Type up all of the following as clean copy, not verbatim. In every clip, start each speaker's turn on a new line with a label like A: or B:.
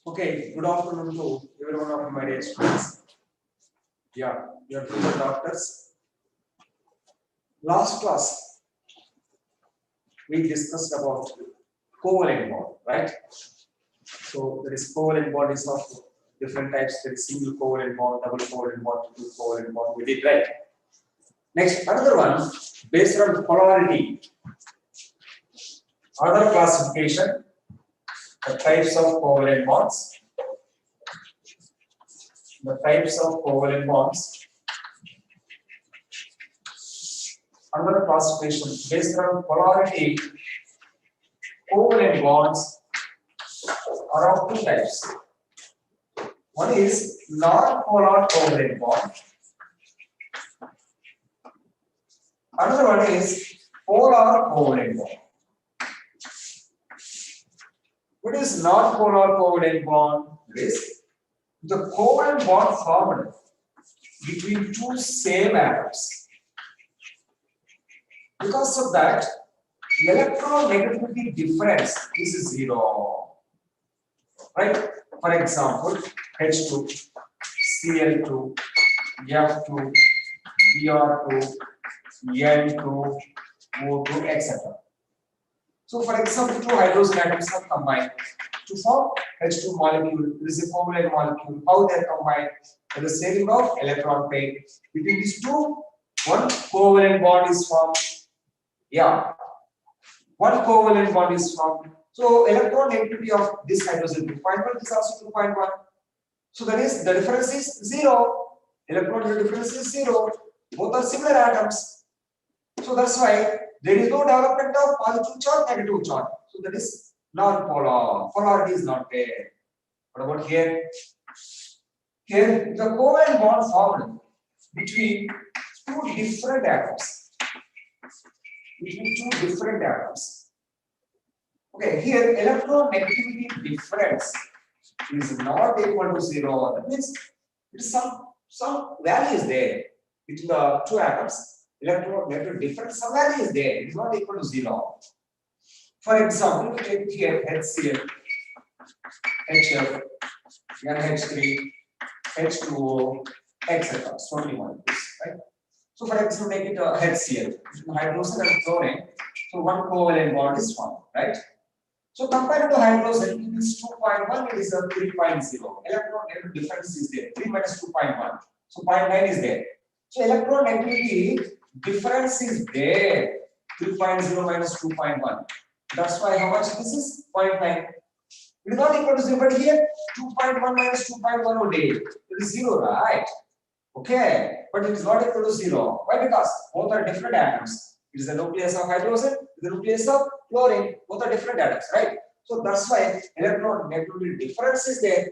A: Okay, good afternoon to every one of my dear students. Yeah, you are future doctors. Last class, we discussed about covalent bond, right? So there is covalent bond is of different types. There is single covalent bond, double covalent bond, triple covalent bond. We did, right? Next, another one based on polarity. Another classification, the types of covalent bonds. The types of covalent bonds. Another classification based on polarity, covalent bonds are of two types. One is non-polar covalent bond. Another one is polar covalent bond. What is non-polar covalent bond? It is the covalent bond formed between two same atoms. Because of that, electronegativity difference is zero. Right? For example, H2, Cl2, F2, Br2, N2, O2, etc. So, for example, two hydrogen atoms are combined to form H2 molecule. This is a covalent molecule. How they are combined? By the saving of electron pair. Between these two, one covalent bond is formed. Yeah, one covalent bond is formed. So, electron negativity of this hydrogen 2.1, this also 2.1. So, that is the difference is zero. Electron difference is zero. Both are similar atoms. So, that's why there is no development of positive charge, negative charge. So, that is non-polar. Polarity is not there. What about here? Here, the covalent bond formed between two different atoms. Between two different atoms. Okay, here electron negativity difference is not equal to zero. That means it is some value is there between the two atoms. Electron negative difference, some value is there. It is not equal to zero. For example, we take here HCl, HF, NH3, H2O, etc. So many molecules, right? So for example, make it HCl, hydrogen and chlorine. So one covalent bond is formed, right? So compared to hydrogen, it is 2.1, it is a 3.0. Electron negative difference is there. 3 minus 2.1. So 0.9 is there. So electron negativity difference is there. 3.0 minus 2.1. That's why how much this is? 0.9. It is not equal to 0, but here 2.1 minus 2.1 would be. It is 0, right? Okay, but it is not equal to 0. Why? Because both are different atoms. It is the nucleus of hydrogen, the nucleus of chlorine. Both are different atoms, right? So that's why electron negativity difference is there.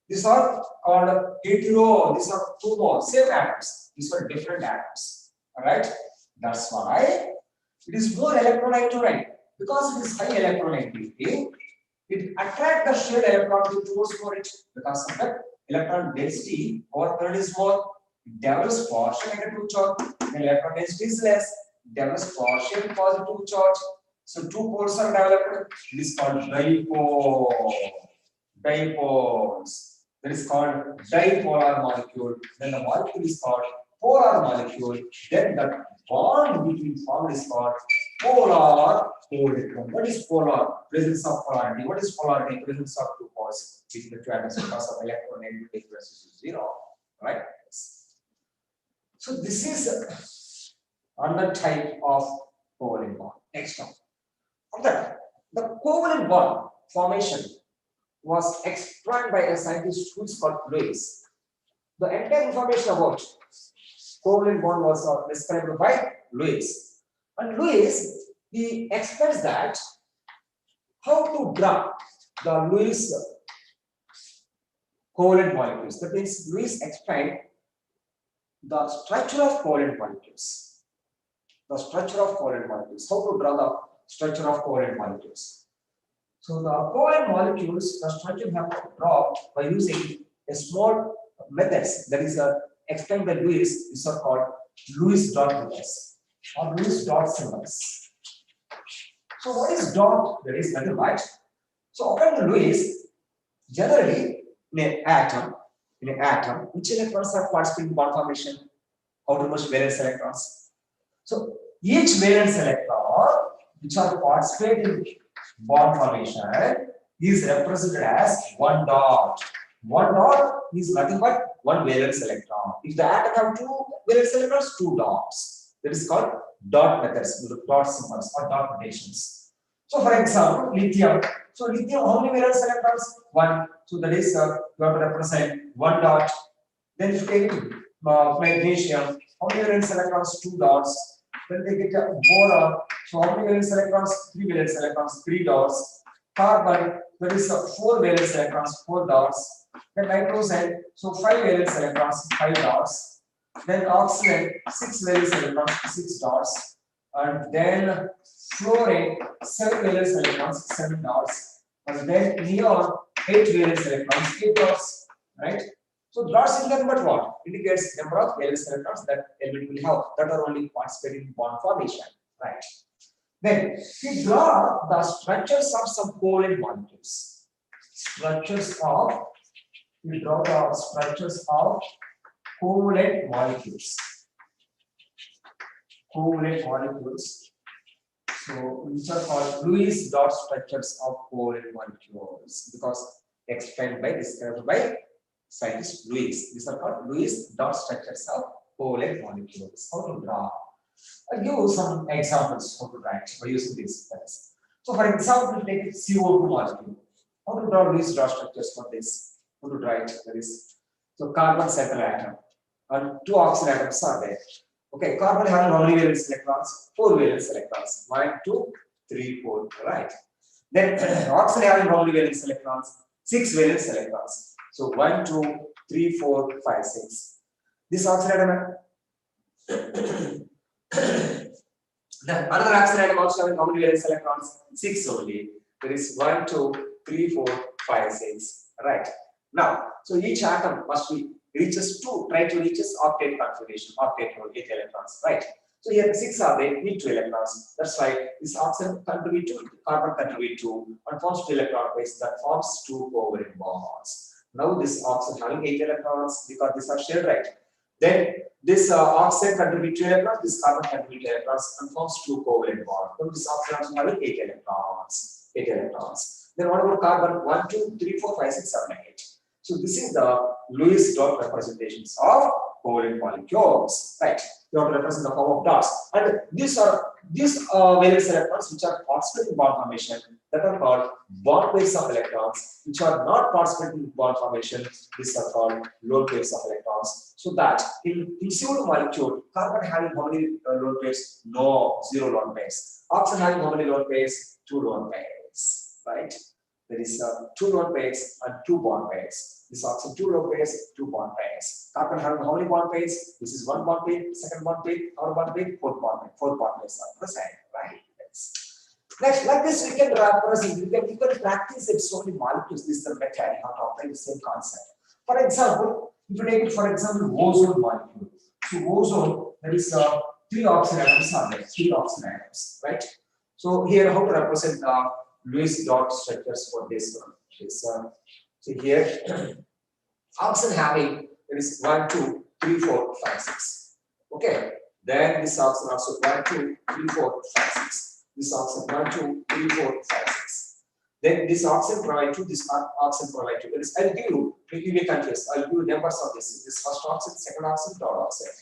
A: These are called hetero. These are two more same atoms. These are different atoms. All right. That's why it is more electronegative, right? Because it is high electronegativity, it attracts the shared electron towards for it. Because of that, electron density over current is more. It develops partial negative charge. When electron density is less, it develops partial positive charge. So two poles are developed. It is called dipole. Dipoles. That is called dipolar molecule. Then the molecule is called polar molecule. Then the bond between formed is called polar covalent. What is polar? Presence of polarity. What is polarity? Presence of two poles between the two atoms because of electronegativity difference is zero. Right? So this is another type of covalent bond. Next one. From that, the covalent bond formation. was explained by a scientist who is called Lewis. The entire information about covalent bond was described by Lewis. And Lewis, he explains that how to draw the Lewis covalent molecules. That means Lewis explained the structure of covalent molecules. The structure of covalent molecules. How to draw the structure of covalent molecules. So the covalent molecules, the structure have to draw by using a small methods that is explained by Lewis. These are called Lewis dot methods or Lewis dot symbols. So what is dot? That is nothing right. So according to Lewis, generally in an atom, which electrons are participating in bond formation? Outermost valence electrons. So each valence electron which are participating in bond formation is represented as one dot. One dot is nothing but one valence electron. If the atom have two valence electrons, two dots. That is called dot methods, dot symbols or dot notations. So for example, lithium. So lithium, how many valence electrons? One. So that is you have to represent one dot. Then if you take magnesium, how many valence electrons? Two dots. Then they get a boron. So how many valence electrons? Three valence electrons, three dots. Carbon, that is four valence electrons, four dots. Then nitrogen, so five valence electrons, five dots. Then oxygen, six valence electrons, six dots. And then fluorine, seven valence electrons, seven dots. And then neon, eight valence electrons, eight dots. Right? So dots is nothing but what? Indicates number of valence electrons that element will have that are only participating in bond formation. Right? Then we draw the structures of some covalent molecules. We draw the structures of covalent molecules. Covalent molecules. So these are called Lewis dot structures of covalent molecules because explained by described by scientist Lewis. These are called Lewis dot structures of covalent molecules. How to draw? I'll give you some examples how to write by using these. So, for example, take CO2 molecule. How to draw Lewis dot structures for this? How to write? That is, so carbon central atom and two oxygen atoms are there. Okay, carbon having how many valence electrons? Four valence electrons. 1, 2, 3, 4. Right. Then oxygen having how many valence electrons? 6 valence electrons. So 1, 2, 3, 4, 5, 6. This oxygen atom. Then another oxygen atom also having how many valence electrons? 6 only. There is 1, 2, 3, 4, 5, 6. Right. Now, so each atom must be try to reach octet configuration, octet mode, 8 electrons. Right. So here 6 are there, need 2 electrons. That's why this oxygen contribute 2, carbon contribute 2, and forms 2 electron pairs that forms 2 covalent bonds. Now this oxygen having 8 electrons because these are shared, right? Then this oxygen contribute 2 electrons, this carbon contribute 2 electrons and forms 2 covalent bonds. Then this oxygen also having 8 electrons. 8 electrons. Then what about carbon? 1, 2, 3, 4, 5, 6, 7, 8. So this is the Lewis dot representations of covalent molecules. Right. You have to represent the form of dots. And these valence electrons which are participating in bond formation that are called bond pairs of electrons, which are not participating in bond formation. These are called lone pairs of electrons. So that in CO2 molecule, carbon having how many lone pairs? No, 0 lone pairs. Oxygen having how many lone pairs? 2 lone pairs. Right. There is 2 lone pairs and 2 bond pairs. This oxygen 2 lone pairs, 2 bond pairs. Carbon having how many bond pairs? This is 1 bond pair, second bond pair, third bond pair, fourth bond pair. 4 bond pairs are present. Right. Next, like this, we can represent. You can practice it so many molecules. This is the mechanic how to apply the same concept. For example, if you take it for example, ozone molecule. So ozone, there is 3 oxygen atoms are there. 3 oxygen atoms, right? So here, how to represent the Lewis dot structures for this one? So here, oxygen having there is 1, 2, 3, 4, 5, 6. Okay. Then this oxygen also 1, 2, 3, 4, 5, 6. This oxygen 1, 2, 3, 4, 5, 6. Then this oxygen provide 2, this oxygen provide 2. I'll give you, you may confuse. I'll give you numbers of this. This first oxygen, second oxygen, third oxygen.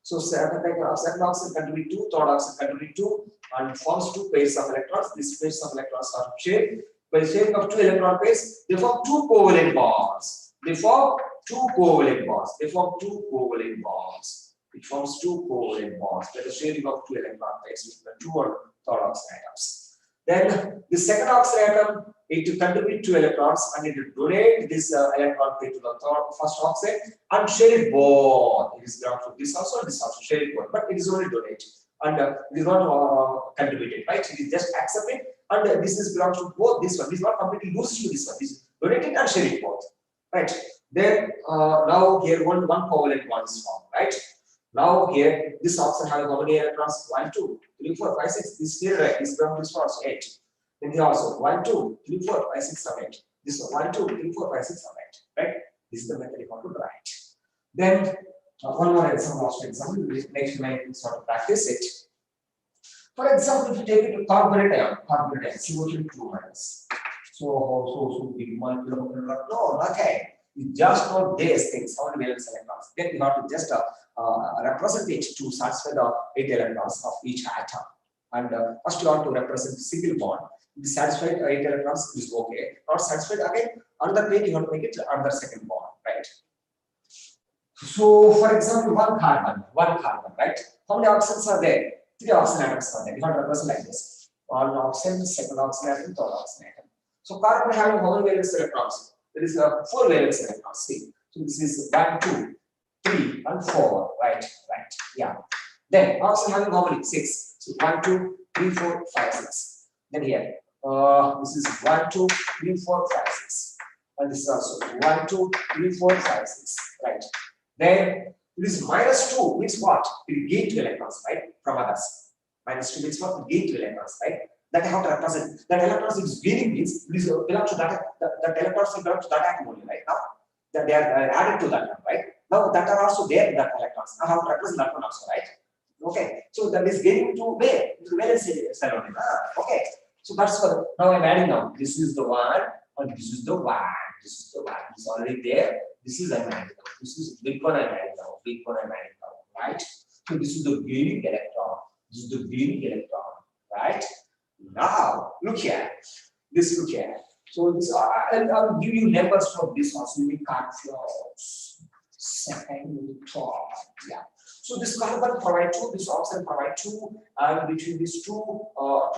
A: So second oxygen contribute 2, third oxygen contribute 2, and forms 2 pairs of electrons. These pairs of electrons are shared By sharing of two electron pairs, they form two covalent bonds. They form two covalent bonds. They form two covalent bonds. It forms two covalent bonds by the sharing of two electron pairs with the two or third oxygen atoms. Then the second oxygen atom, it will contribute two electrons and it will donate this electron pair to the first oxygen and share it both. It is belongs to this also and this also, share it both, but it is only donated and it is not contributed, right? It is just accepted and this is belongs to both. This one is not completely loses to this one. This is donated and share it both, right? Then now here one covalent bond is formed, right? Now here this oxygen having how many electrons? 1, 2, 3, 4, 5, 6. This here right is belongs to this one also 8. Then here also 1, 2, 3, 4, 5, 6, 7, 8. This one 1, 2, 3, 4, 5, 6, 7, 8. Right? This is the method you have to write. Then one more example, last example. Next time sort of practice it. For example, if you take it to carbonate ion, CO2 2 minus. So big molecule. No, nothing. You just know these things, how many valence electrons. Then you have to just represent it to satisfy the 8 electrons of each atom. And first you have to represent single bond. If satisfied 8 electrons is okay. Not satisfied again, another page you have to make it another second bond, right? So for example, one carbon, right? How many oxygens are there? 3 oxygen atoms are there. You have to represent like this. One oxygen, second oxygen atom, third oxygen atom. So carbon having how many valence electrons? There is 4 valence electrons. See, so this is 1, 2, 3, and 4. Right. Yeah. Then oxygen having how many? 6. So 1, 2, 3, 4, 5, 6. Then here, this is 1, 2, 3, 4, 5, 6. And this is also 1, 2, 3, 4, 5, 6. Right. Then this -2 means what? It gain 2 electrons, right? From others. -2 means what? It gain 2 electrons, right? That I have to represent. That electrons is gaining means it is belongs to that electrons belong to that atom only, right? Now that they are added to that one, right? Now that are also there in that electrons. Now I have to represent that one also, right? Okay. So that is gaining to where? To valence cell only. Okay. So that's for now I'm adding now. This is the one and this is the one. This is the one. It's already there. This is I'm adding now. This is big one I'm adding now. Big one I'm adding now. Right? So this is the gaining electron. This is the gaining electron. Right? Now look here. This look here. So this I'll give you numbers from this also. You will confuse. Second thought. Yeah. So this carbon provide 2, this oxygen provide 2, and between these two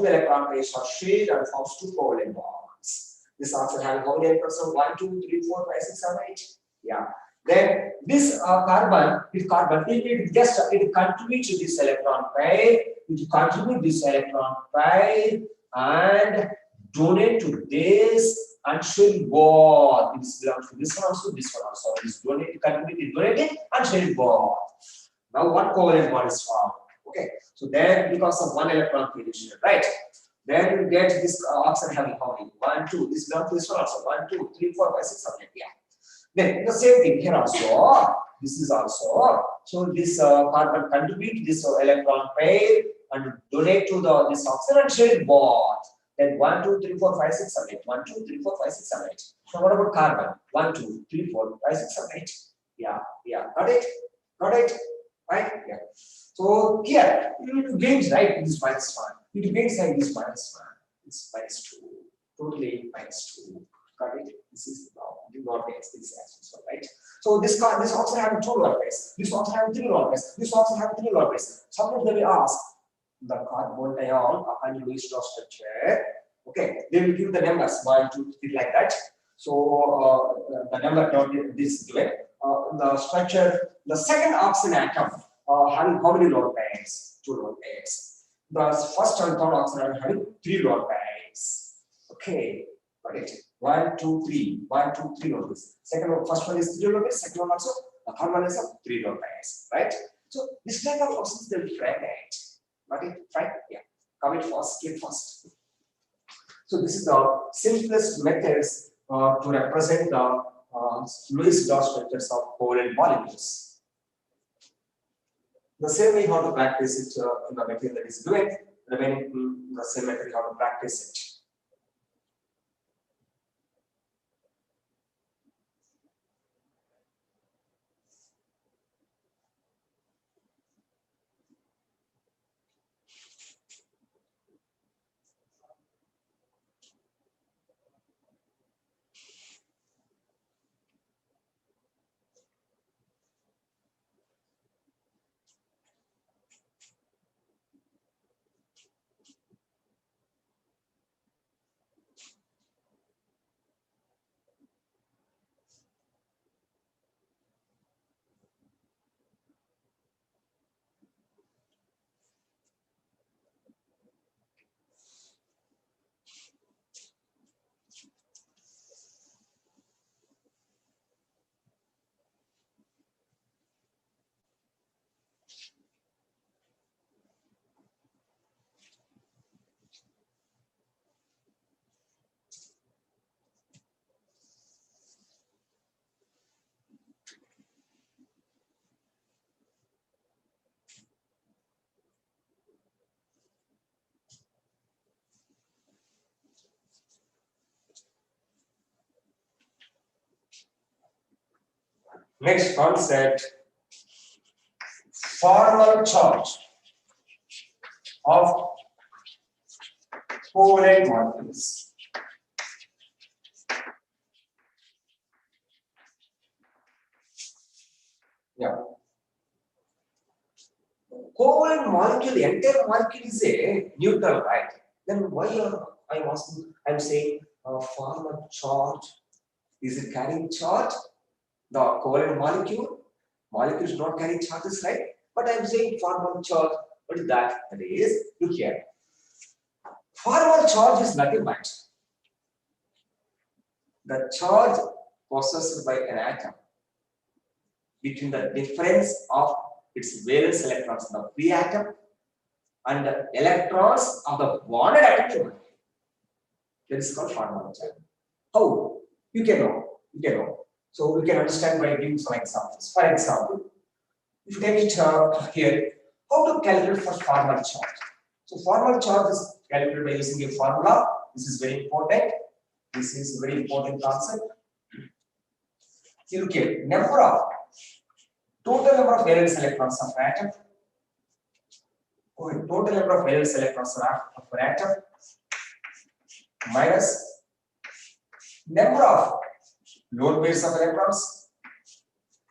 A: electron pairs are shared and forms 2 covalent bonds. This oxygen having how many electrons? 1, 2, 3, 4, 5, 6, 7, 8. Yeah. Then this carbon, it just it contributes to this electron pair. It contribute this electron pair and donate to this and share both. This belongs to this one also, this one also. It is donated, contributed, donated, and share both. Now one covalent bond is formed. Okay, so then because of one electron creation, right? Then you get this oxygen having how many? 1, 2. This belongs to this one also. 1, 2, 3, 4, 5, 6, 7, 8. Yeah. Then the same thing here also. This is also. So this carbon contribute this electron pair and donate to this oxygen and share it both. Then 1, 2, 3, 4, 5, 6, 7, 8. 1, 2, 3, 4, 5, 6, 7, 8. So what about carbon? 1, 2, 3, 4, 5, 6, 7, 8. Yeah. Got it? Right? Yeah. So here, it gains right this -1. It gains like this -1. It's -2. Totally -2. Got it? This is now do not get this as well, right? So this also have 2 lower pairs. This also have 3 lower pairs. This also have 3 lower pairs. Sometimes they will ask the carbon ion and Lewis dot structure. Okay, they will give the numbers 1, 2, 3 like that. So the number dot this given. The structure, the second oxygen atom having how many lower pairs? 2 lower pairs. The first and third oxygen atom having 3 lower pairs. Okay, got it. 1, 2, 3. 1, 2, 3 lower pairs. First one is 3 lower pairs. Second one also. The third one is 3 lower pairs. Right. So this type of oxygens they will fragment. Got it? Right? Yeah. Come it first. Get first. So this is the simplest methods to represent the Lewis dot structures of covalent molecules. The same way how to practice it in the material that is given, remaining the same method how to practice it. Next concept, formal charge of covalent molecules. Yeah. Covalent molecule, entire molecule is a neutral, right? Then why I'm asking, I'm saying formal charge. Is it carrying charge? The covalent molecule is not carrying charges, right? But I'm saying formal charge. What is that? That is, look here. Formal charge is nothing but the charge possessed by an atom between the difference of its valence electrons in the free atom and the electrons of the bonded atom. That is called formal charge. How? You can know. You can know. So we can understand by giving some examples. For example, if you take it here, how to calculate for formal charge? So formal charge is calculated by using a formula. This is very important. This is a very important concept. You look at total number of valence electrons of atom. Okay, total number of valence electrons of atom minus number of lone pairs of electrons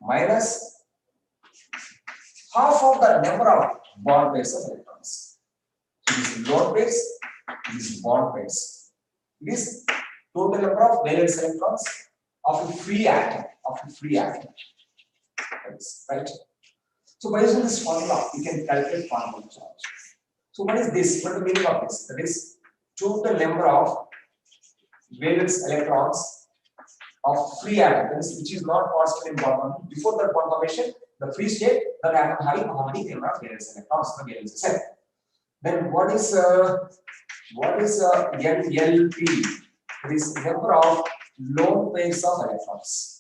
A: minus half of the number of bond pairs of electrons. So this is lone pairs, this is bond pairs. This total number of valence electrons of a free atom. Right? So by using this formula, you can calculate formal charge. So what is this? What is the meaning of this? That is total number of valence electrons of free atom, which is not possible in bond formation. Before that bond formation, the free state, that atom having how many number of valence electrons? The valence set. Then what is NLP? It is number of lone pairs of electrons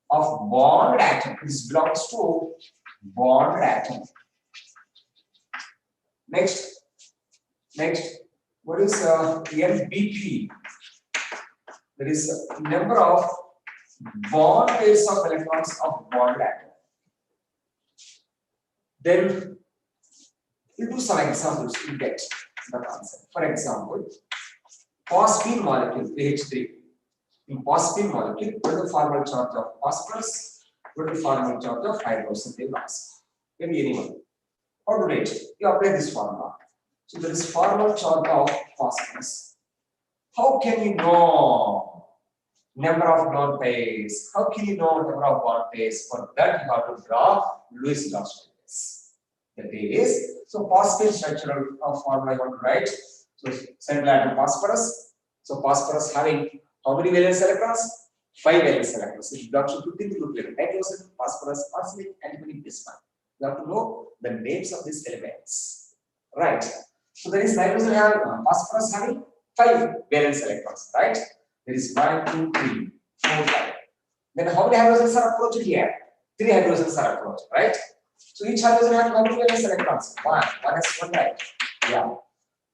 A: of bond atom. This belongs to bond atom. Next, what is NBP? That is number of bond pairs of electrons of bond atom. Then we'll do some examples to get the concept. For example, phosphine molecule PH3. In phosphine molecule, what is the formal charge of phosphorus? What is the formal charge of hydrogen? They ask. Maybe anyone. How to rate? You apply this formula. So there is formal charge of phosphorus. How can you know number of lone pairs? How can you know number of bond pairs? For that, you have to draw Lewis laws. That is, so phosphate structural formula I want to write. So central atom phosphorus. So phosphorus having how many valence electrons? 5 valence electrons. It belongs to 15 nuclear. Nitrogen, phosphorus, arsenic, antimony, bismuth. You have to know the names of these elements. Right. So there is nitrogen having phosphorus having 5 valence electrons, right? There is 1, 2, 3, 4, 5. Then how many hydrogens are approached here? 3 hydrogens are approached, right? So each hydrogen has how many valence electrons? 1 is 1, right? Yeah.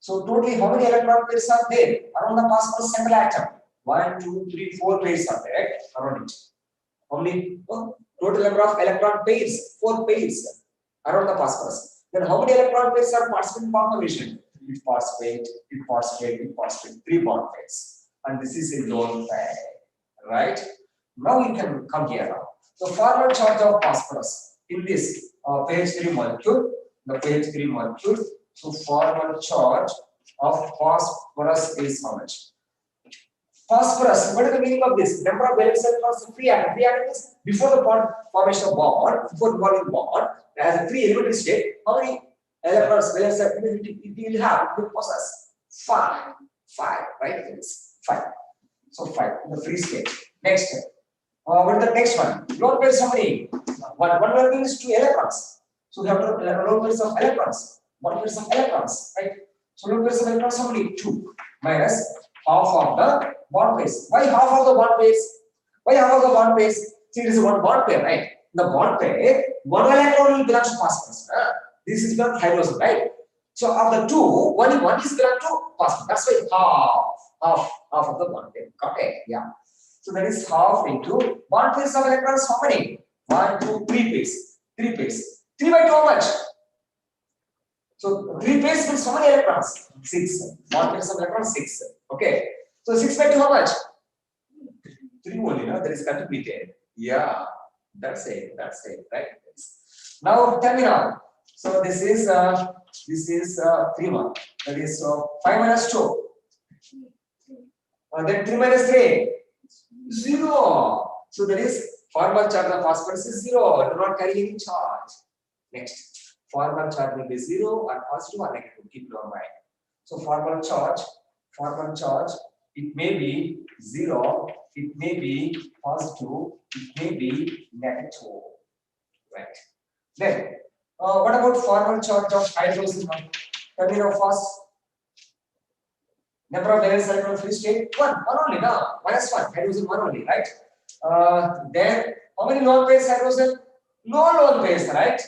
A: So totally how many electron pairs are there around the phosphorus central atom? 1, 2, 3, 4 pairs are there around it. How many? Total number of electron pairs, 4 pairs around the phosphorus. Then how many electron pairs are participating in bond formation? Phosphate, 3 bond pairs. And this is a lone pair, right? Now you can come here now. So formal charge of phosphorus in this PH3 molecule, the PH3 molecule. So formal charge of phosphorus is how much? Phosphorus, what is the meaning of this? Number of valence electrons in free atom. Free atom is before the bond formation of bond, before involving bond, as a free elementary state, how many electrons, valence electrons it will have? It will possess 5, right? It is 5. So 5 in the free state. Next, what is the next one? Lone pairs how many? One lone pair is 2 electrons. So we have to lone pairs of electrons. 1 pairs of electrons, right? So lone pairs of electrons how many? 2 minus half of the bond pairs. Why half of the bond pairs? Why half of the bond pairs? See, this is one bond pair, right? The bond pair, 1 electron will belong to phosphorus. This is belong to hydrogen, right? So of the 2, one is belong to phosphorus. That's why half of the bond pair. Got it? Yeah. So that is half into bond pairs of electrons. How many? 1, 2, 3 pairs. 3 pairs. 3 by 2 how much? So 3 pairs means how many electrons? 6. Bond pairs of electrons 6. Okay. So 6 by 2 how much? 3 only, no? That is contributed. Yeah. That's it. That's it. Right? Now tell me now. So this is 3 1. That is 5 minus 2. Then 3 minus 3. 0. So that is formal charge of phosphorus is 0. Do not carry any charge. Next. Formal charge will be 0 or positive or negative. Keep in mind. So formal charge, it may be 0, it may be positive, it may be negative. Right. Then, what about formal charge of hydrogen? Tell me now first. Number of valence electron free state 1 only, now -1. Hydrogen 1 only, right? Then how many lone pairs hydrogen? No lone pairs, right?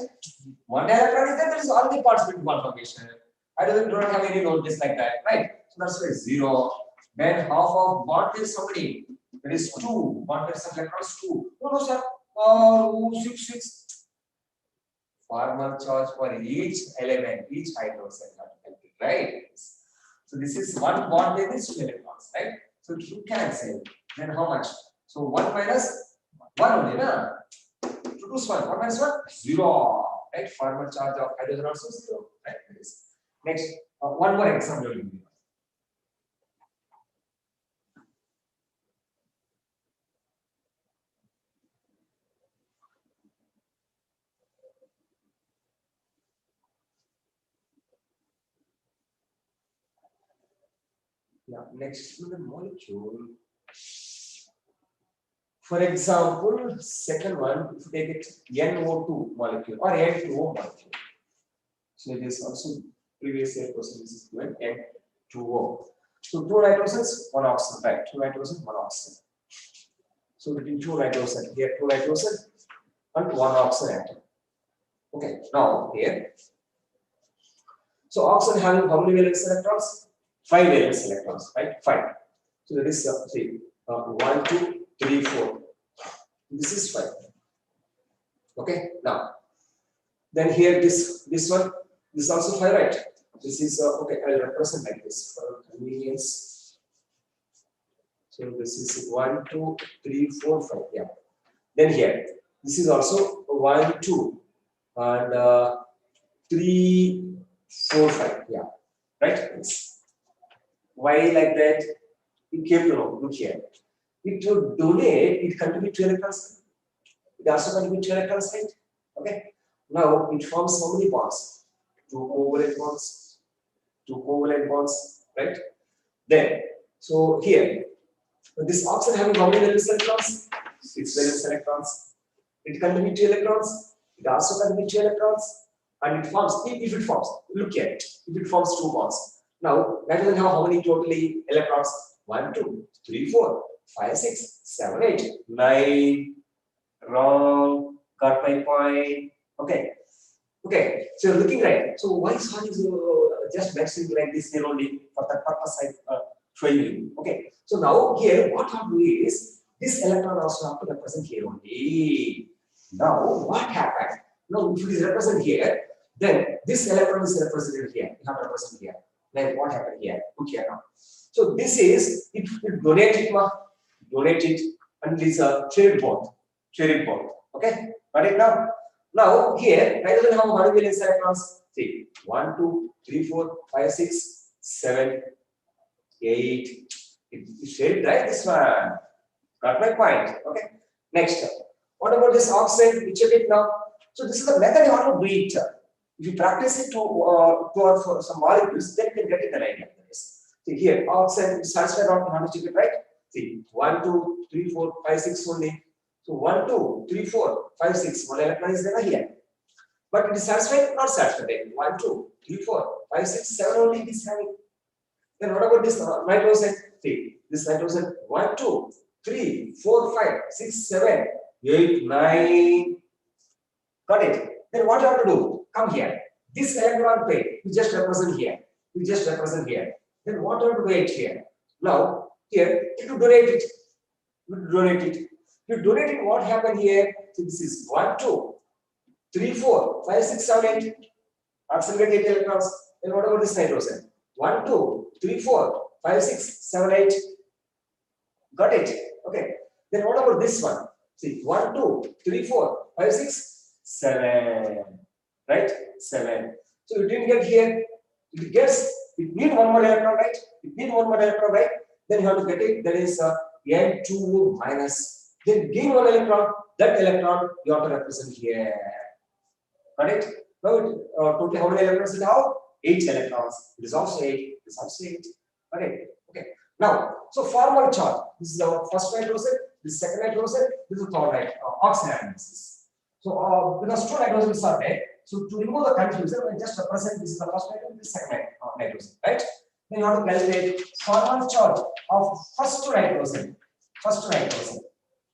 A: One electron is there. There is only parts between conformation. Hydrogen do not have any lone pairs like that, right? So that's why 0. Then half of bond pairs how many? There is 2. Bond pairs of electrons 2. No, sir. 6. Formal charge for each element, each hydrogen, right? So this is one bond pair is 2 electrons, right? So you cancel. Then how much? So 1 minus 1 only, na? 2 to 1. 1 minus 1? 0. Right? Formal charge of hydrogen also 0. Right? Next, one more example. Yeah, next to the molecule. For example, second one, if you take it NO2 molecule or N2O molecule. So it is also previous year question this is given N2O. So 2 nitrogens, 1 oxygen, right? 2 nitrogen, 1 oxygen. So between 2 nitrogen, here 2 nitrogen and 1 oxygen atom. Okay, now here. So oxygen having how many valence electrons? 5 valence electrons, right? 5. So that is 3. 1, 2, 3, 4. This is 5. Okay, now then here this one, this is also 5, right? This is okay. I'll represent like this for convenience. So this is 1, 2, 3, 4, 5. Yeah. Then here, this is also 1, 2, and 3, 4, 5. Yeah, right. Yes. Why like that? You came to know. Look here. It would donate. It contribute 2 electrons. It also contribute 2 electrons, right? Okay. Now it forms how many bonds? 2 covalent bonds. 2 covalent bonds, right? Then, so here, this oxygen having how many valence electrons? 6 valence electrons. It contributes 2 electrons. It also contributes 2 electrons, and it forms. If it forms, look here. If it forms 2 bonds. Now, nitrogen have how many totally electrons? 1, 2, 3, 4, 5, 6, 7, 8, 9. Wrong. Got my point. Okay. Okay. So you're looking right. So why Swan is just mentioning like this here only for that purpose I showing you. Okay. So now here what I'll do is this electron also have to represent here only. Now what happened? Now if it is represented here, then this electron is represented here. You have to represent here. Then what happened here? Look here now. So this is it donate it, and it is a shared bond. Shared bond. Okay. Got it now? Now here, nitrogen have how many valence electrons? See, 1, 2, 3, 4, 5, 6, 7, 8. It shared, right? This one. Got my point. Okay. Next. What about this oxide? We check it now. So this is the method you want to do it. If you practice it for some molecules, then you can get it the idea. See here, oxide is satisfied or not to check it, right? See, 1, 2, 3, 4, 5, 6 only. So 1, 2, 3, 4, 5, 6. One electron is there here. But it is satisfied, not satisfied. 1, 2, 3, 4, 5, 6, 7 only it is having. Then what about this nitrogen? See, this nitrogen 1, 2, 3, 4, 5, 6, 7, 8, 9. Got it? Then what you have to do? Come here. This electron pair, you just represent here. You just represent here. Then what you have to do it here? Now, here, you have to donate it. You donate it. You donate it, what happened here? So this is 1, 2, 3, 4, 5, 6, 7, 8. Accelerate 8 electrons. Then what about this nitrogen? 1, 2, 3, 4, 5, 6, 7, 8. Got it? Okay. Then what about this one? See, 1, 2, 3, 4, 5, 6, 7. Right? 7. So you didn't get here. It gets, it need one more electron, right? It need one more electron, right? Then you have to get it. That is N2 minus. Then gain one electron. That electron you have to represent here. Got it? Now, totally how many electrons it have? 8 electrons. It is also 8. It is also 8. Okay. Okay. Now, so formal charge. This is our first nitrogen. This is second nitrogen. This is third oxygen atom. So, because two nitrogens are there, so to remove the confusion, I just represent this is the first nitrogen, this is second nitrogen, right? Then you have to calculate formal charge of first nitrogen. First nitrogen.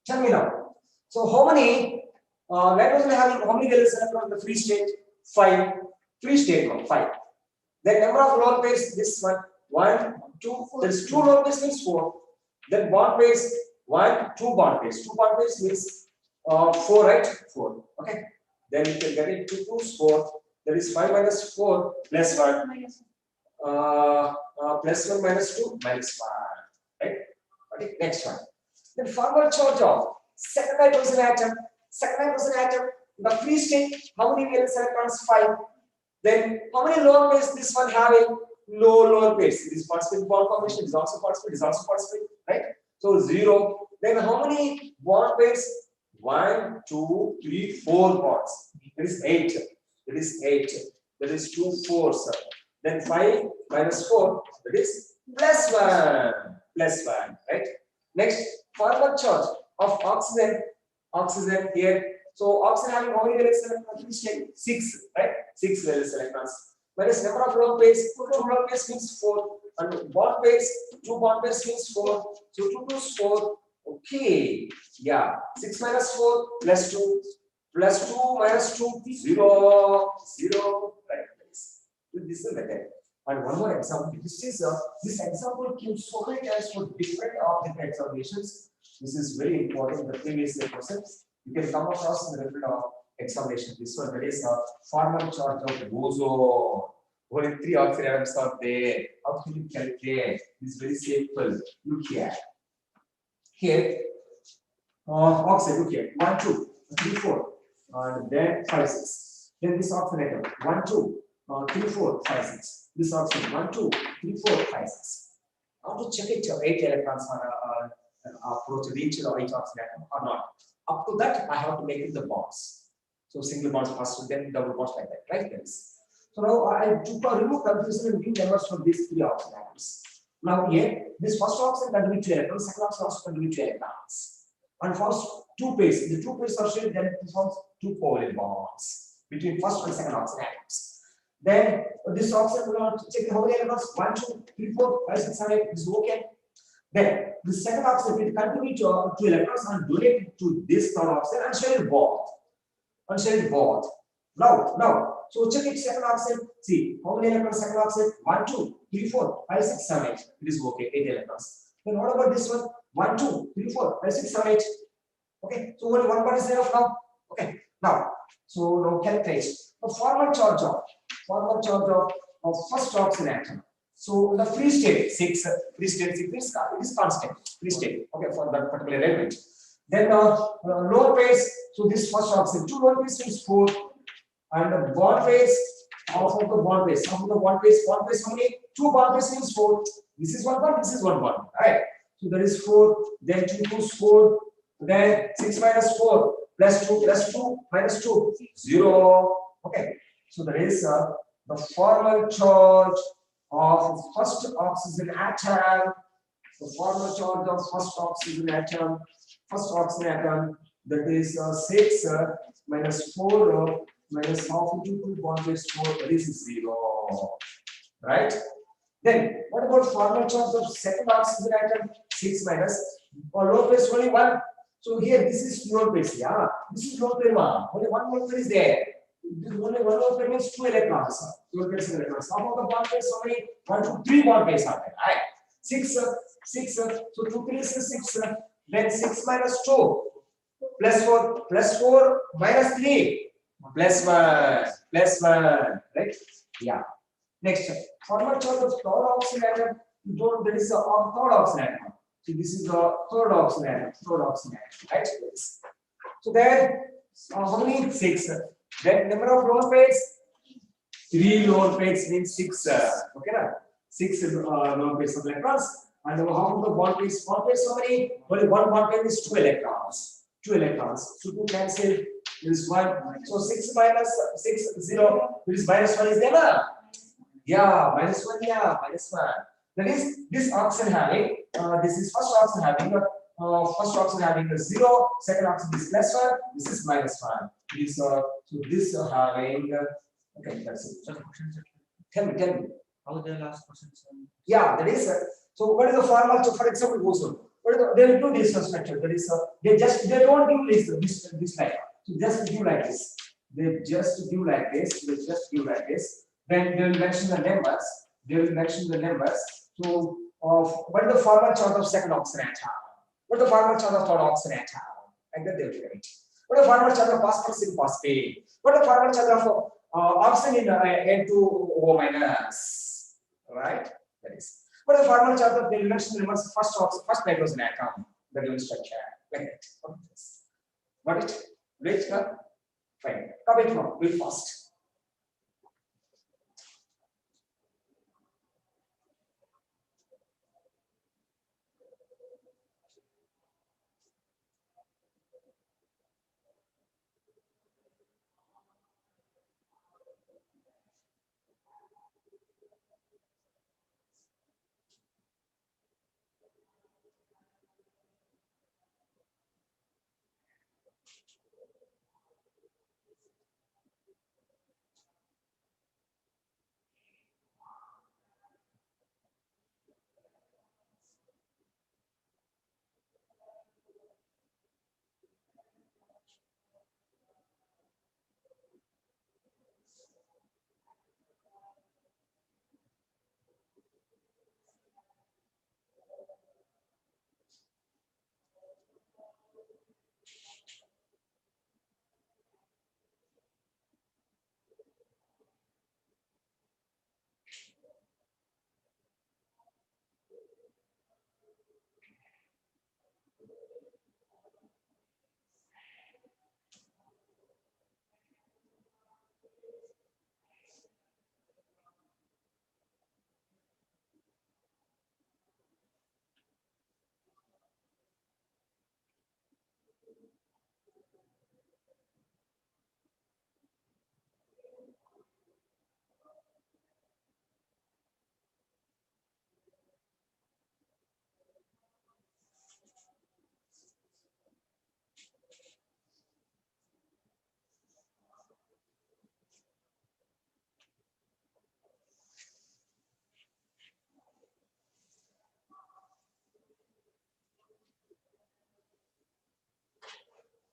A: Tell me now. So, how many nitrogen having how many valence electrons in the free state? 5. Free state one 5. Then number of lone pairs, this one 1, 2. There is 2 lone pairs means 4. Then bond pairs 1, 2 bond pairs. 2 bond pairs means 4, right? 4. Okay. Then you can get it 2 2 4. That is 5 minus 4 plus 1. Plus 1 minus 2 minus 1. Right? Okay. Next one. Then formal charge of second nitrogen atom. Second nitrogen atom. In the free state, how many valence electrons? 5. Then how many lone pairs this one having? No lone pairs. This phosphate bond formation is also phosphate, right? So 0. Then how many bond pairs? 1, 2, 3, 4 bonds. That is 8. That is 8. That is 2 4s. Then 5 minus 4. That is plus 1. Plus 1. Right? Next, formal charge of oxygen. Oxygen here. So oxygen having how many valence electrons? 6. Right? 6 valence electrons. Minus number of lone pairs. 2 lone pairs means 4. And bond pairs. 2 bond pairs means 4. So 2 2 4. Okay, yeah, 6 minus 4 plus 2 plus 2 minus 2 0 0, right? This is better. And one more example. This example came so many times for different object examinations. This is very important. The previous questions you can come across in the different examination. This one, that is a formal charge of boson. Only 3 oxygen atoms are there. How can you calculate? This is very simple. Look here. Here, oxygen, look here, 1, 2, 3, 4, and then 5, 6. Then this oxygen atom, 1, 2, 3, 4, 5, 6. This oxygen, 1, 2, 3, 4, 5, 6. How to check it? 8 electrons are approached each of each oxygen atom or not. Up to that, I have to make it the bonds. So single bonds first, then double bonds like that, right? Yes. So now I took a remove confusion and give numbers for these 3 oxygen atoms. Now here, this first oxygen contributes 2 electrons, second oxygen also contributes 2 electrons. And first 2 pairs, the 2 pairs are shared, then this forms 2 covalent bonds between first and second oxygen atoms. Then this oxygen will check how many electrons? 1, 2, 3, 4, 5, 6, 7, 8. This is okay. Then the second oxygen will contribute 2 electrons and donate it to this third oxygen and share it both. Now, so check it second oxygen. See how many electrons second oxygen? 1, 2, 3, 4, 5, 6, 7, 8. It is okay, 8 electrons. Then what about this one? 1, 2, 3, 4, 5, 6, 7, 8. Okay, so only one part is enough now. Okay, now, so now calculate the formal charge of first oxygen atom. So the free state 6, free state 6 is constant. Free state, okay, for that particular element. Then lower pairs, so this first oxygen, 2 lower pairs is 4. And the bond pairs, half of the bond pairs, how many? 2 bond pairs means 4. This is 1 bond, this is 1 bond, right? So that is 4, then 2 plus 4, then 6 minus 4, plus 2 minus 2, 0. Okay, so that is the formal charge of first oxygen atom. The formal charge of first oxygen atom, that is 6 minus 4 minus half into 2 bond pairs 4, that is 0. Right? Then what about formal charge of second oxygen atom? 6 minus or low pairs only 1. So here this is lone pairs, yeah. This is lone pair 1. Only 1 lone pair is there. This only 1 lone pair means 2 electrons. Lone pairs and electrons. Half of the bond pairs only 1, 2, 3 bond pairs are there. Right? 6. So 2 3 is 6. Then 6 minus 2 plus 4 minus 3 plus 1, right? Yeah. Next, formal charge of third oxygen atom. You don't, there is a third oxygen atom. So this is the third oxygen atom, right? So then, how many? 6. Then number of lone pairs? 3 lone pairs means 6. Okay, na? 6 lone pairs of electrons. And how many bond pairs? Bond pairs, how many? Only one bond pair is 2 electrons. 2 electrons. So 2 cancel. There is 1. So 6 minus 6, 0. There is minus 1 is there, na? Yeah, minus 1, yeah, minus 1. That is, this oxygen having, this is first oxygen having a 0, second oxygen is plus 1, this is minus 1. This, so this having, okay, that's it. So, tell me.
B: How the last question?
A: Yeah, that is, so what is the formal, so for example, goes on. They will do this structure, that is, they don't do this like, so just give like this. They just give like this. Then they will mention the numbers. So, what is the formal charge of second oxygen atom? What is the formal charge of third oxygen atom? Like that they will write. What is the formal charge of phosphorus in phosphate? What is the formal charge of oxygen in N2O minus? Right? That is. What is the formal charge of, they will mention the numbers first nitrogen atom, the given structure. Like that. Got it? Great, fine. Come it now, real fast.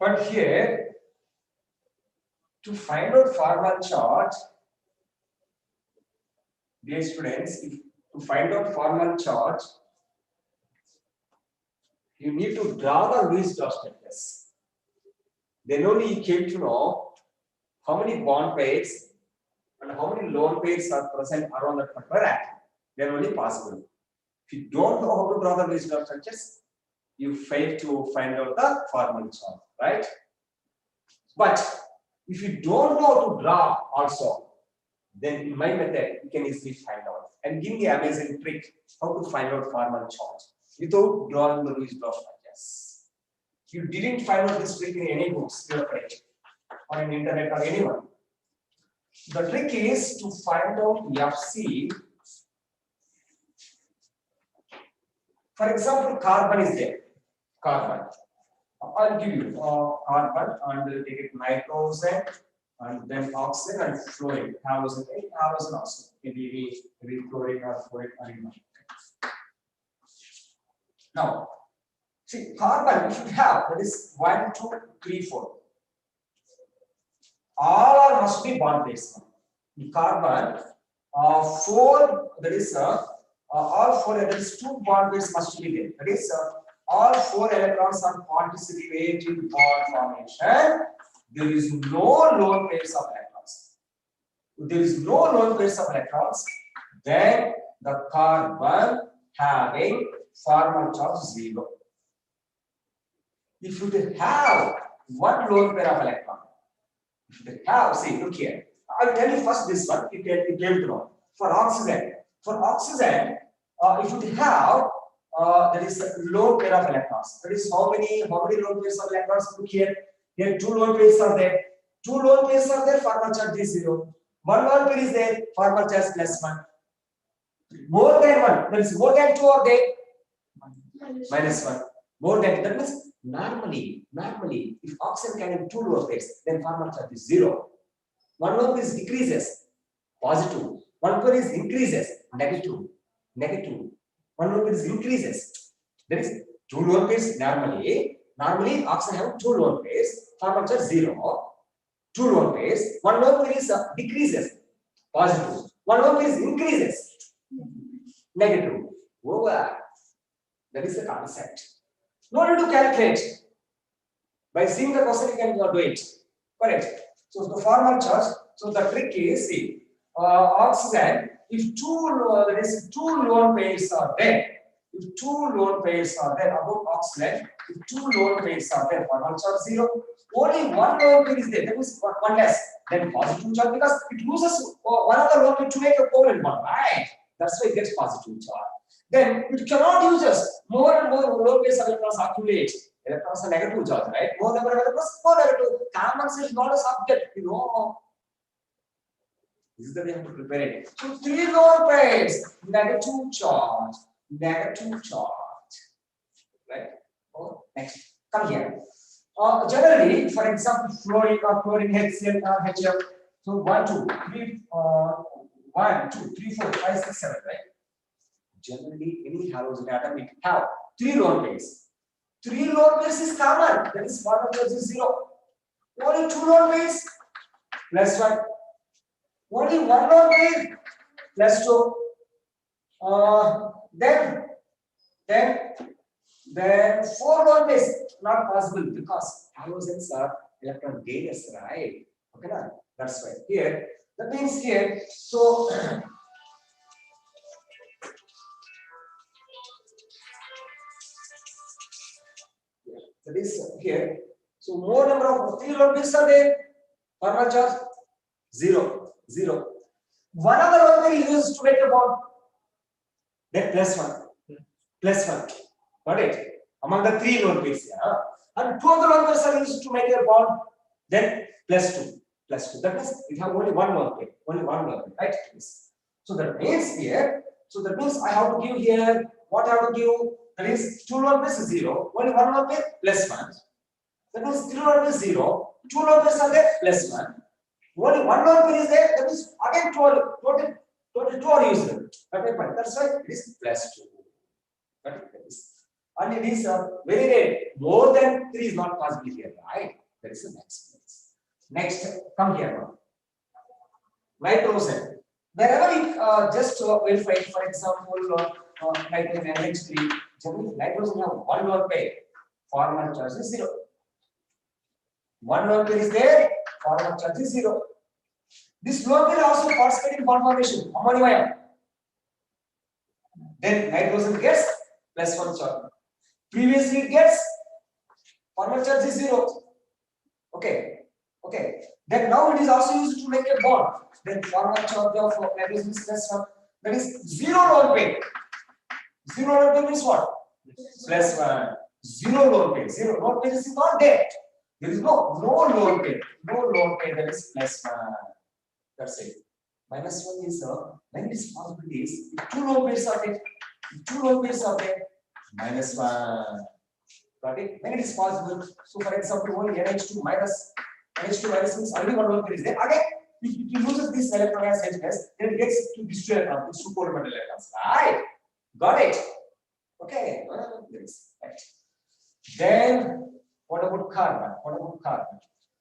A: But here, to find out formal charge, dear students, to find out formal charge, you need to draw the Lewis dot structures. Then only you came to know how many bond pairs and how many lone pairs are present around that particular atom. Then only possible. If you don't know how to draw the Lewis dot structures, you fail to find out the formal charge, right? But if you don't know how to draw also, then in my method, you can easily find out. And give me an amazing trick how to find out formal charge without drawing the Lewis dot structures. You didn't find out this trick in any books you have read or in internet or anyone. The trick is to find out FC. For example, carbon is there. Carbon. I'll give you carbon and take it nitrogen and then oxygen and fluorine. Halogen oxygen. Maybe chlorine or fluorine or anyone. Now, see, carbon you should have, that is 1, 2, 3, 4. All are must be bond pairs. In carbon, 4, that is all 4, that is 2 bond pairs must be there. That is all 4 electrons are participating in bond formation, there is no lone pairs of electrons. If there is no lone pairs of electrons, then the carbon having formal charge 0. If you have one lone pair of electron, if you have, see, look here. I will tell you first this one, it came to know. For oxygen, if you have that is lone pair of electrons. That is how many lone pairs of electrons? Look here. Here 2 lone pairs are there. 2 lone pairs are there. Formal charge is 0. 1 lone pair is there. Formal charge +1. More than 1. That is more than 2 are there. -1. More than, that means normally, if oxygen can have 2 lone pairs, then formal charge is 0. 1 lone pair is decreases, positive. 1 pair is increases, negative. 1 lone pair is increases. That is 2 lone pairs normally oxygen have 2 lone pairs, formal charge 0. 2 lone pairs, 1 lone pair is decreases, positive. 1 lone pair is increases, negative. Over. That is the concept. No need to calculate. By seeing the question, you can do it. Correct. So the formal charge. So the trick is, see, oxygen. If 2 lone pairs are there, about oxygen, if 2 lone pairs are there, formal charge 0. Only 1 lone pair is there. That means one less. Then positive charge, because it loses one other lone pair to make a covalent bond, right? That's why it gets positive charge. Then it cannot use us. More and more lone pairs of electrons accumulate. Electrons are negative charge, right? More number of electrons, more negative. Common sense is not a subject, you know. This is the way you have to prepare it. So 3 lone pairs, negative charge, right? Oh, next, come here. Generally, for example, fluorine or chlorine, HCl or HF. So 1, 2, 3, 1, 2, 3, 4, 5, 6, 7, right? Generally, any halogen atom will have 3 lone pairs. 3 lone pairs is common. That is 1 of those is 0. Only 2 lone pairs +1. Only 1 lone pair +2. Then 4 lone pairs not possible, because halogens are electron gainers, right? Okay, na? That's why here. That means here. So that is here. So more number of 3 lone pairs are there. Formal charge 0. One of the lone pair is used to make a bond. Then +1. Got it? Among the 3 lone pairs, yeah. And 2 of the lone pairs are used to make a bond. Then +2. That means we have only 1 lone pair. Right? So that means here. So that means I have to give here. What I have to give? That is 2 lone pairs is 0. Only 1 lone pair +1. That means 3 lone pairs is 0. 2 lone pairs are there +1. Only 1 lone pair is there. That means again total 2 are used. Okay, fine. That's why it is +2. And it is very rare. More than 3 is not possible here, right? That is the next place. Next, come here now. Nitrogen. Wherever it just verify, for example, nitrogen NH3, generally nitrogen have 1 lone pair. Formal charge is 0. 1 lone pair is there. Formal charge is 0. This lone pair also participates in bond formation. Ammonium ion. Then nitrogen gets +1 charge. Previously it gets formal charge is 0. Okay. Then now it is also used to make a bond. Then formal charge of nitrogen is +1. That is 0 lone pair. 0 lone pair means what? +1. 0 lone pair. 0 lone pair is not there. There is no lone pair. That is +1. That's it. -1 is when it is possibilities. If 2 lone pairs are there, -1. Got it? When it is possible. So for example, only NH2 minus means only 1 lone pair is there. Again, if it loses this electron as H+, then it gets to these 2 electrons, it's 2 covalent electrons. Right? Got it? Okay. Right. Then what about carbon?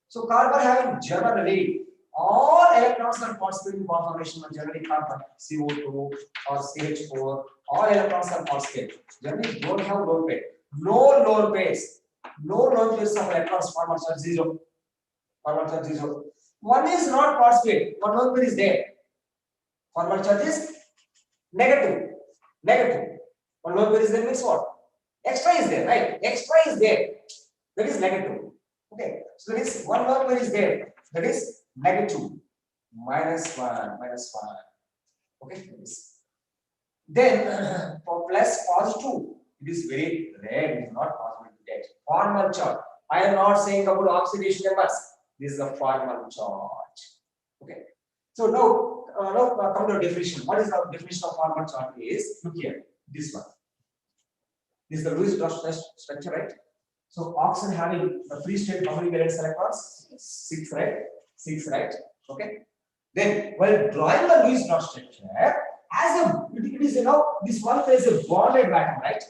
A: So carbon having generally all electrons are participating in bond formation, generally carbon, CO2 or CH4, all electrons are participating. Generally don't have lone pair. No lone pairs. No lone pairs of electrons. Forward charge 0. Forward charge 0. One is not phosphate. One lone pair is there. Forward charge is negative. Negative. One lone pair is there means what? Extra is there, right? Extra is there. That is negative. Okay. So that is one lone pair is there. That is negative. Minus 1. Minus 1. Okay. Then for plus positive, it is very rare. It is not possible to get. Formal charge. I am not saying about oxidation numbers. This is a formal charge. Okay. So now come to the definition. What is the definition of formal charge? Is look here. This one. This is the Lewis-Strauss structure, right? So oxygen having the free state, how many valence electrons? 6, right? 6, right? Okay. Then while drawing the Lewis-Strauss structure, as it is this one is a bonded atom, right?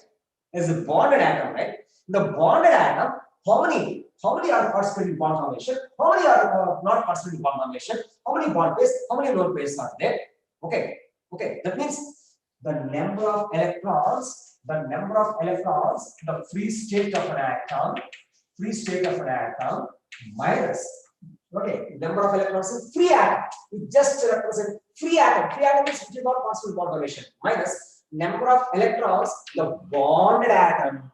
A: As a bonded atom, right? The bonded atom, how many are participating in bond formation? How many are not participating in bond formation? How many bond pairs? How many lone pairs are there? Okay. Okay. That means the number of electrons, the free state of an atom, minus, okay, number of electrons in free atom. We just represent free atom. Free atom is which is not possible bond formation. Minus number of electrons, the bonded atom.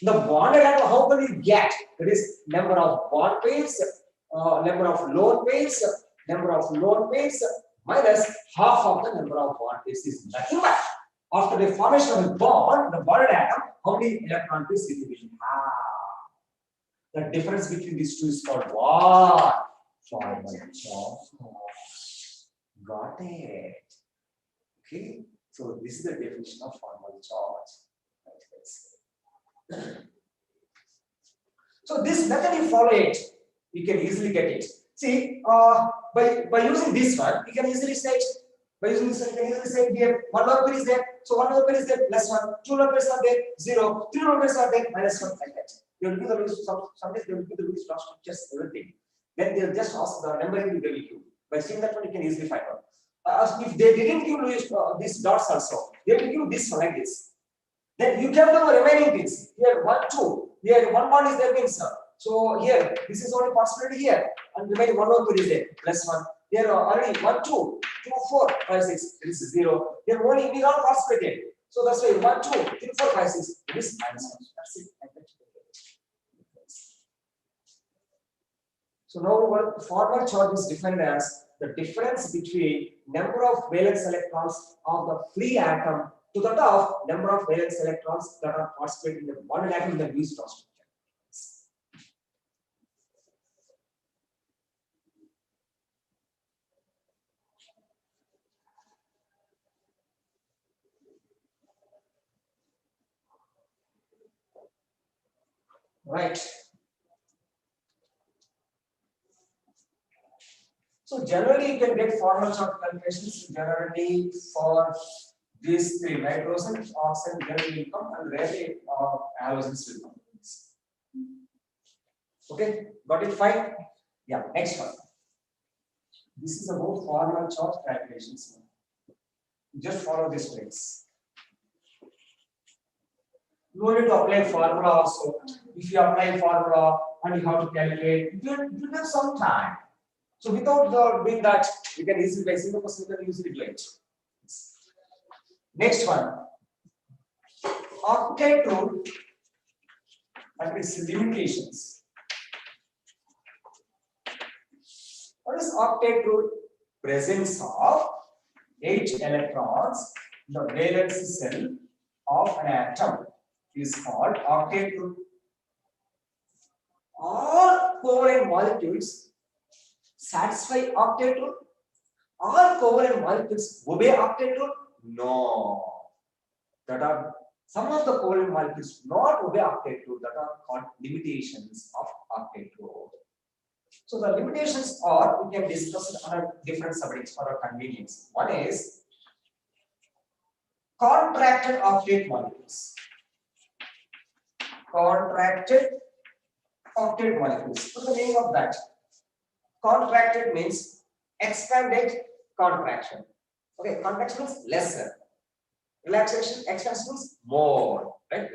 A: The bonded atom, how can we get? That is number of bond pairs, number of lone pairs, minus half of the number of bond pairs is nothing but after the formation of a bond, the bonded atom, how many electron pairs it will have? The difference between these two is called what? Formal charge. Got it. Okay. So this is the definition of formal charge. So this method you follow it, you can easily get it. See, by using this one, you can easily say. By using this one, you can easily say here one lone pair is there. So one lone pair is there plus 1. 2 lone pairs are there 0. 3 lone pairs are there minus 1 like that. They will give the sometimes they will give the Lewis-Strauss just everything. Then they will just ask the numbering will give you. By seeing that one, you can easily find out. If they didn't give these dots also, they will give this one like this. Then you can do the remaining things. Here 1, 2. Here one bond is there means. So here this is only possibility here, and remaining one lone pair is there plus 1. Here already 1, 2, 2, 4, 5, 6. This is 0. Here only we not participated. So that's why 1, 2, 3, 4, 5, 6. This is minus 1. That's it. So now what formal charge is defined as the difference between number of valence electrons of the free atom to that of number of valence electrons that are participating in the bonded atom in the Lewis-Strauss structure. Right. So generally you can get formal charge calculations generally for these three: nitrogen, oxygen, generally will come, and rarely halogens will come. Okay, got it? Fine. Yeah, next one. This is about formal charge calculations. Just follow this place. You need to apply formula also. If you apply formula and you have to calculate, it will take some time. So without doing that, you can easily by single person you can easily do it. Next one, octet rule and its limitations. What is octet rule? Presence of 8 electrons in the valence cell of an atom is called octet rule. All covalent molecules satisfy octet rule? All covalent molecules obey octet rule? No. That are some of the covalent molecules not obey octet rule, that are called limitations of octet rule. So the limitations are, we can discuss on a different subjects for our convenience. One is contracted octet molecules. Contracted octet molecules. What's the meaning of that? Contracted means expanded contraction. Okay, contraction means lesser. Relaxation, expansion means more. Right?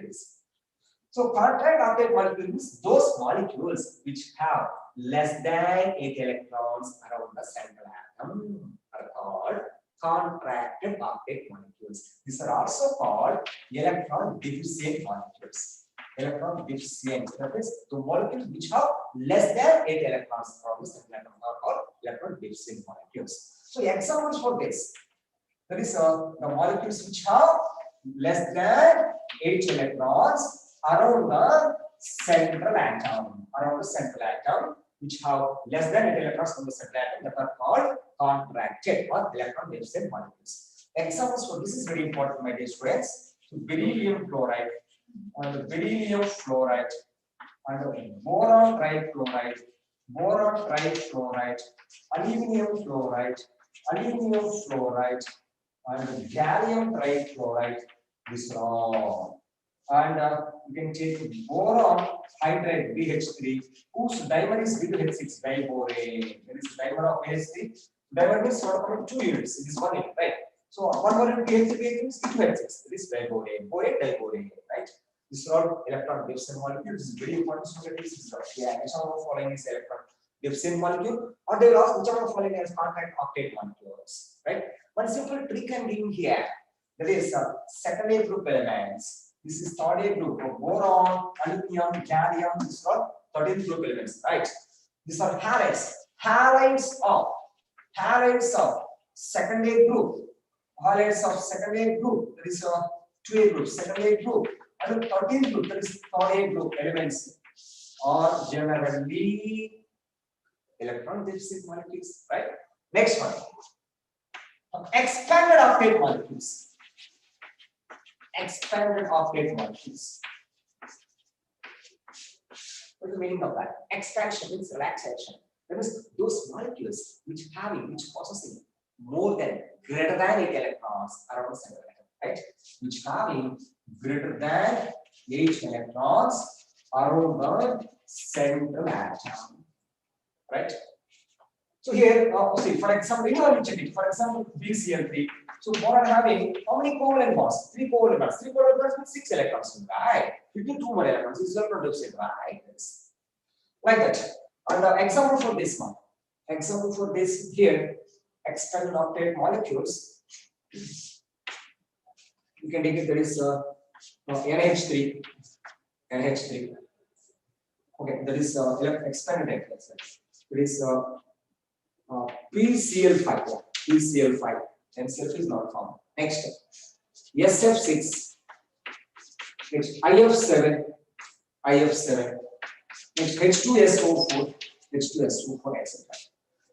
A: So contract octet molecule means those molecules which have less than 8 electrons around the central atom are called contracted octet molecules. These are also called electron deficient molecules. Electron deficient, that is the molecules which have less than 8 electrons around the central atom are called electron deficient molecules. So examples for this, that is the molecules which have less than 8 electrons around the central atom, which have less than 8 electrons from the central atom, that are called contracted or electron deficient molecules. Examples for this is very important, my dear students. So beryllium chloride and beryllium fluoride and boron trifluoride, aluminum fluoride, and gallium trifluoride. These are all. And you can take boron hydride BH3, whose dimer is big H6 diborane. There is dimer of BH3. Dimer means sort of 2 units. It is 1 unit, right? So 1 more unit BH3 means 2 H6. It is diborane, diborane, right? This is all electron deficient molecule. This is very important. So that is yeah, which one of the following is electron deficient molecule, or they will ask which one of the following is contract octet molecules, right? One simple trick I'm giving here. That is secondary group elements. This is third group of boron, aluminum, gallium. These are 13th group elements, right? These are halides. Halides of secondary group. Halides of secondary group. That is 2A group, secondary group. And 13th group, that is third group elements, are generally electron deficient molecules, right? Next one. Expanded octet molecules. Expanded octet molecules. What is the meaning of that? Expansion means relaxation. That is those molecules which possessing more than greater than 8 electrons around the center atom, right? Which having greater than 8 electrons around the central atom, right? So here, see, for example, you know, check it. For example, BCl3. So boron having how many covalent bonds? 3 covalent bonds. 3 covalent bonds means 6 electrons, right? Between 2 more electrons, it's electron deficient, right? Like that. And example for this one. Example for this here, expanded octet molecules. You can take it. There is NH3. Okay, that is expanded. It is PCl5. PCl5. NCl is not found. Next, SF6. Next, IF7. Next, H2SO4. etc.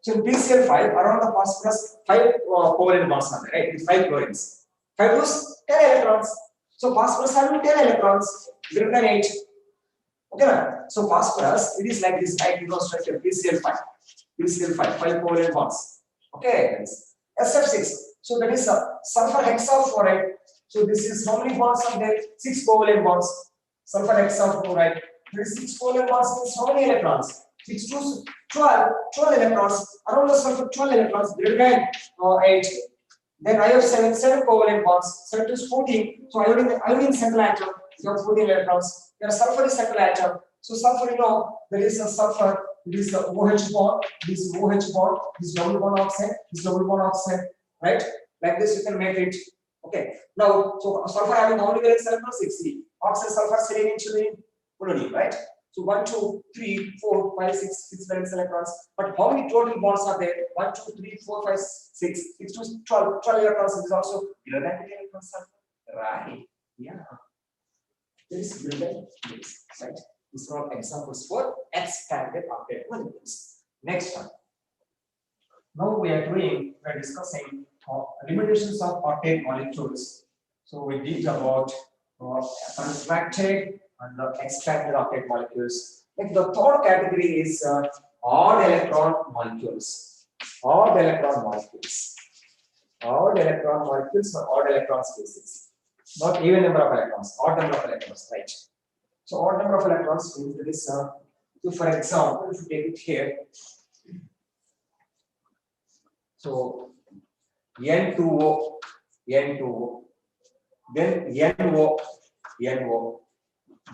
A: So in PCl5, around the phosphorus, 5 covalent bonds are there, right? With 5 chlorines. 5 plus 10 electrons. So phosphorus having 10 electrons, greater than 8. Okay, so phosphorus, it is like this, right? You know, structure PCl5. 5 covalent bonds. Okay, SF6. So that is sulfur hexafluoride. So this is how many bonds are there? 6 covalent bonds. Sulfur hexafluoride. There is 6 covalent bonds means how many electrons? 6 to 12 electrons. Around the sulfur 12 electrons greater than 8. Then I have 7 covalent bonds. 7 to 14. So iodine central atom. You have 14 electrons. There sulfur is central atom. So sulfur, you know, there is a sulfur. This is the OH bond, this is OH bond, this double bond oxide, right? Like this you can make it. Okay. Now, so sulfur having how many valence electrons? 60. Oxide, sulfur, selenium, toluene, polonium, right? So 1, 2, 3, 4, 5, 6 valence electrons. But how many total bonds are there? 1, 2, 3, 4, 5, 6 to 12 electrons. This is also greater than 10 electrons, right? Yeah. This is greater than this, right? These are all examples for expanded octet molecules. Next one. Now we are discussing limitations of octet molecules. So we did about contracted and expanded octet molecules. Like the third category is odd electron molecules. Odd electron molecules or odd electron species. Not even number of electrons, odd number of electrons, right? So odd number of electrons means that is, so for example, if you take it here, so N2O, then NO,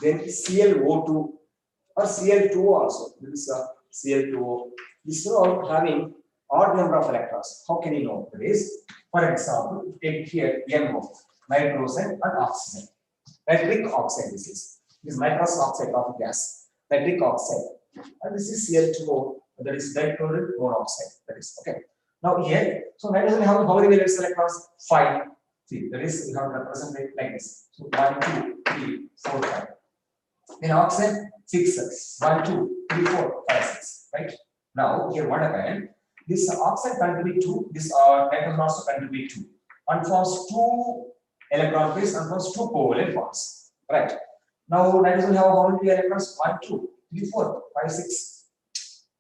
A: then ClO2 or Cl2O also. This is Cl2O. This is all having odd number of electrons. How can you know? That is, for example, take here NO, nitrogen and oxygen. Nitric oxide. This is nitrous oxide of gas. Nitric oxide. And this is Cl2O. That is dichloride monoxide. That is okay. Now here, so nitrogen have how many valence electrons? 5. See, that is we have represented like this. So 1, 2, 3, 4, 5. Then oxygen 6. 1, 2, 3, 4, 5, 6. Right? Now here what happened? This oxide contribute 2. This nitrogen also contribute 2. And forms 2 electron pairs and forms 2 covalent bonds. Right? Now nitrogen have how many electrons? 1, 2, 3, 4, 5, 6.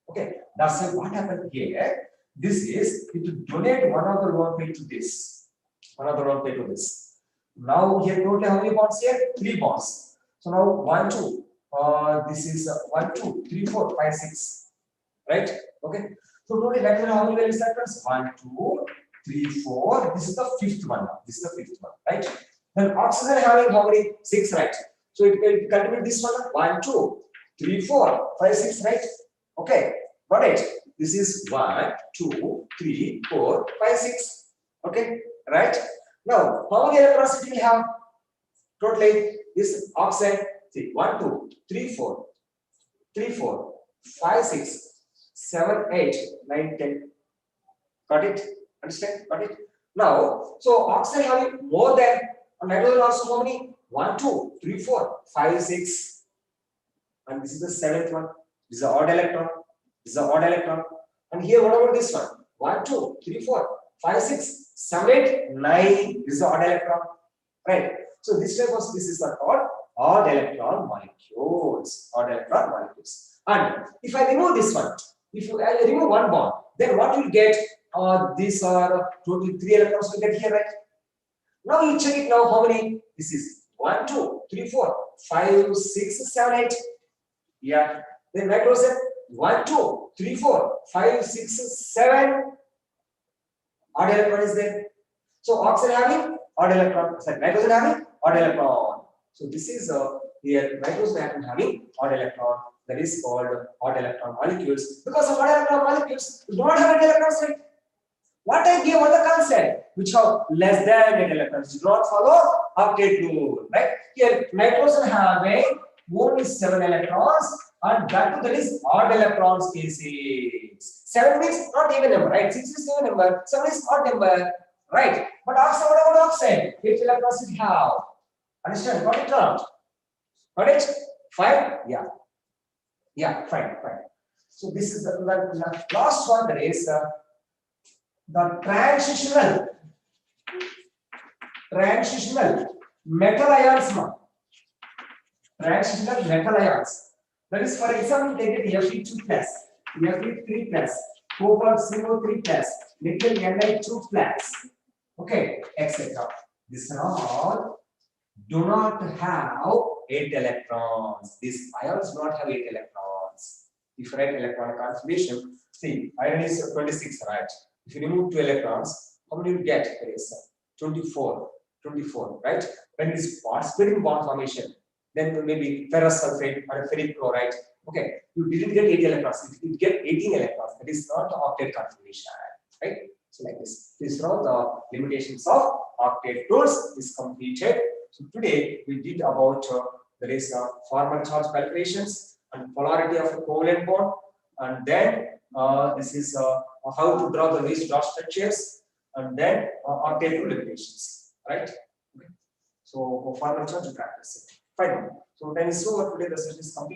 A: Okay, that's what happened here. This is it will donate one of the lone pair to this. One of the lone pair to this. Now here totally how many bonds here? 3 bonds. So now 1, 2. This is 1, 2, 3, 4, 5, 6. Right? Okay. So totally nitrogen how many valence electrons? 1, 2, 3, 4. This is the fifth one. This is the fifth one. Right? Then oxygen having how many? 6. Right? So it will contribute this one. 1, 2, 3, 4, 5, 6. Right? Okay, got it. This is 1, 2, 3, 4, 5, 6. Okay, right? Now, how many electrons it will have? Totally, this oxide, see, 1, 2, 3, 4, 3, 4, 5, 6, 7, 8, 9, 10. Got it? Understand? Got it? Now, so oxide having more than nitrogen also how many? 1, 2, 3, 4, 5, 6. And this is the 7th one. This is an odd electron. This is an odd electron. And here, what about this one? 1, 2, 3, 4, 5, 6, 7, 8, 9. This is an odd electron. Right? So this type of this is called odd electron molecules. Odd electron molecules. And if I remove this one, if I remove one bond, then what you get? These are totally 3 electrons we get here, right? Now you check it now. How many? This is 1, 2, 3, 4, 5, 6, 7, 8. Yeah. Then nitrogen 1, 2, 3, 4, 5, 6, 7. Odd electron is there. So oxygen having odd electron. Sorry, nitrogen having odd electron. So this is here nitrogen atom having odd electron. That is called odd electron molecules. Because of odd electron molecules, we do not have any electrons, right? What I gave on the concept, which have less than 8 electrons, do not follow octet rule, right? Here nitrogen having only 7 electrons, and that is odd electron species. 7 means not even number, right? 6 is even number, 7 is odd number, right? But oxide, what about oxide? 8 electrons it have. Understand? Got it or not? Got it? Fine? Yeah. Yeah, fine. So this is the last one, that is the transitional metal ions. Transitional metal ions. That is, for example, take it Fe2 plus, Fe3 plus, copper CO3 plus, nickel Ni2 plus, okay, etc. This all do not have 8 electrons. These ions do not have 8 electrons. If you write electronic configuration, see, iron is 26, right? If you remove 2 electrons, how many you get? There is 24, right? When it is splitting bond formation, then maybe ferrous sulfate or ferric chloride. Okay, you didn't get 80 electrons. You get 18 electrons. That is not the octet configuration, right? So like this. These are all the limitations of octet rules is completed. So today we did about there is formal charge calculations and polarity of a covalent bond, and then this is how to draw the waste dot structures, and then octet rule limitations, right? Okay. So formal charge practice. Fine. So then is over. Today the session is completed.